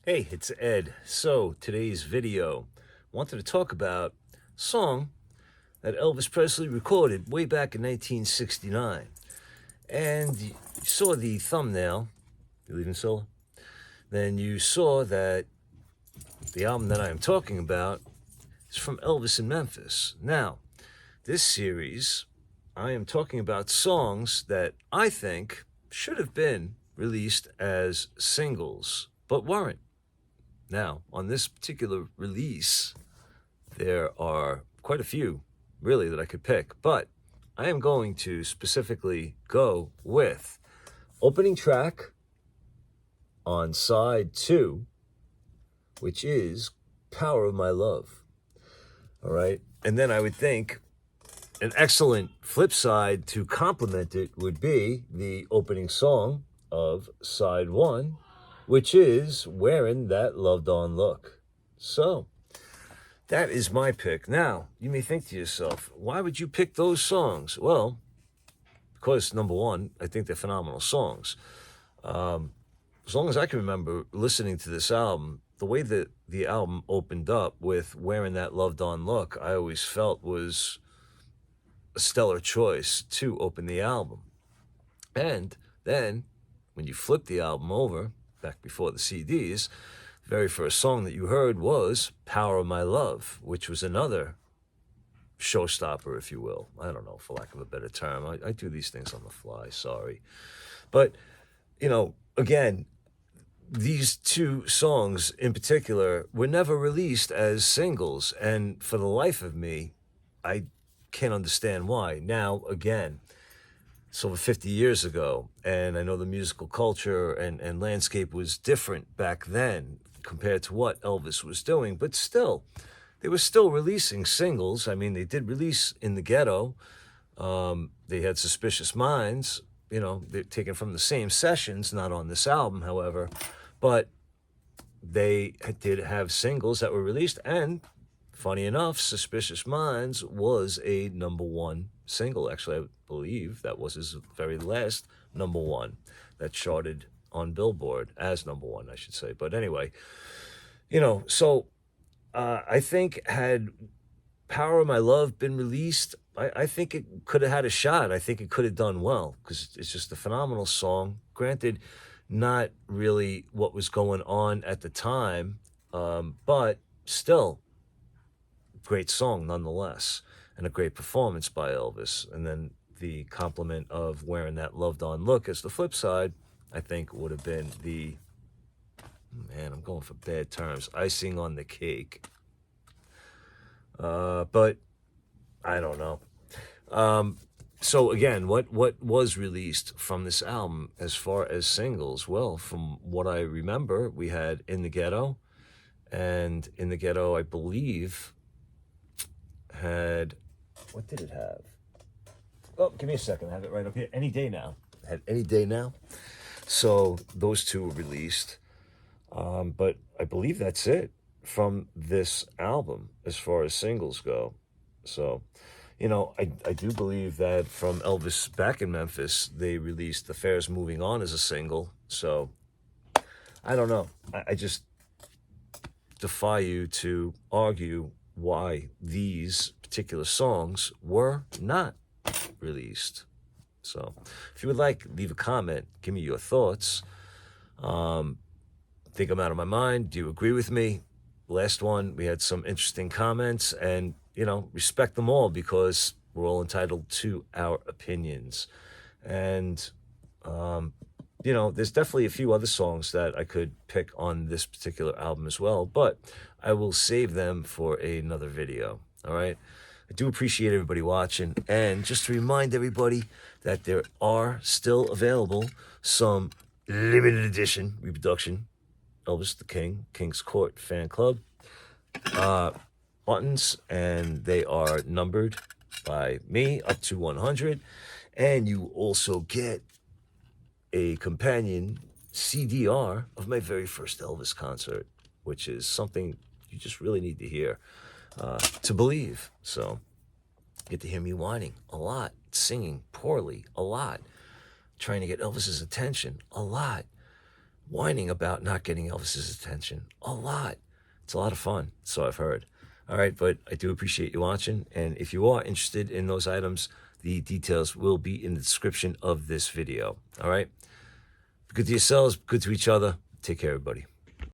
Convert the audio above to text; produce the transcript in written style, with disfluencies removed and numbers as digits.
Hey, it's Ed. So, today's video, wanted to talk about a song that Elvis Presley recorded way back in 1969. And you saw the thumbnail, you leaving solo? Then you saw that the album that I am talking about is from Elvis in Memphis. Now, this series, I am talking about songs that I think should have been released as singles, but weren't. Now, on this particular release, there are quite a few, really, that I could pick, but I am going to specifically go with opening track on side 2, which is Power of My Love. All right, and then I would think an excellent flip side to complement it would be the opening song of side 1, which is Wearing That Loved On Look. So, that is my pick. Now, you may think to yourself, why would you pick those songs? Well, because, number one, I think they're phenomenal songs. As long as I can remember listening to this album, the way that the album opened up with Wearing That Loved On Look, I always felt was a stellar choice to open the album. And then, when you flip the album over, back before the CDs, the very first song that you heard was Power of My Love, which was another showstopper, if you will. I don't know, for lack of a better term. I do these things on the fly, sorry. But, again, these two songs in particular were never released as singles. And for the life of me, I can't understand why. Now, again, it's over 50 years ago, and I know the musical culture and landscape was different back then compared to what Elvis was doing, but still, they were still releasing singles. I mean, they did release In the Ghetto. They had Suspicious Minds, they're taken from the same sessions, not on this album, however, but they did have singles that were released, and funny enough, Suspicious Minds was a #1 single. Actually, I believe that was his very last #1 that charted on Billboard as #1, I should say. But anyway, so I think had Power of My Love been released, I think it could have had a shot. I think it could have done well because it's just a phenomenal song. Granted, not really what was going on at the time, but still, great song nonetheless, and a great performance by Elvis. And then the compliment of Wearing That Loved On Look as the flip side, I think would have been the, man, I'm going for bad terms, icing on the cake. But I don't know. So again, what was released from this album as far as singles? Well, from what I remember, we had In the Ghetto, and In the Ghetto, I believe, had, what did it have? Oh, give me a second. I have it right up here. Any Day Now. It had Any Day Now. So those two were released. But I believe that's it from this album as far as singles go. So, I do believe that from Elvis back in Memphis, they released Affairs Moving On as a single. So, I don't know. I just defy you to argue why these particular songs were not released. So, if you would like, leave a comment. Give me your thoughts. Think I'm out of my mind. Do you agree with me? Last one, we had some interesting comments, and, respect them all because we're all entitled to our opinions. And, there's definitely a few other songs that I could pick on this particular album as well, but I will save them for another video, all right? I do appreciate everybody watching, and just to remind everybody that there are still available some limited edition reproduction Elvis the King, Edthekingscourt fan club buttons, and they are numbered by me up to 100, and you also get a companion CDR of my very first Elvis concert, which is something you just really need to hear to believe. So you get to hear me whining a lot, singing poorly a lot, trying to get Elvis's attention a lot, whining about not getting Elvis's attention. A lot. It's a lot of fun, so I've heard. All right, but I do appreciate you watching. And if you are interested in those items, the details will be in the description of this video. All right? Be good to yourselves, good to each other. Take care, everybody.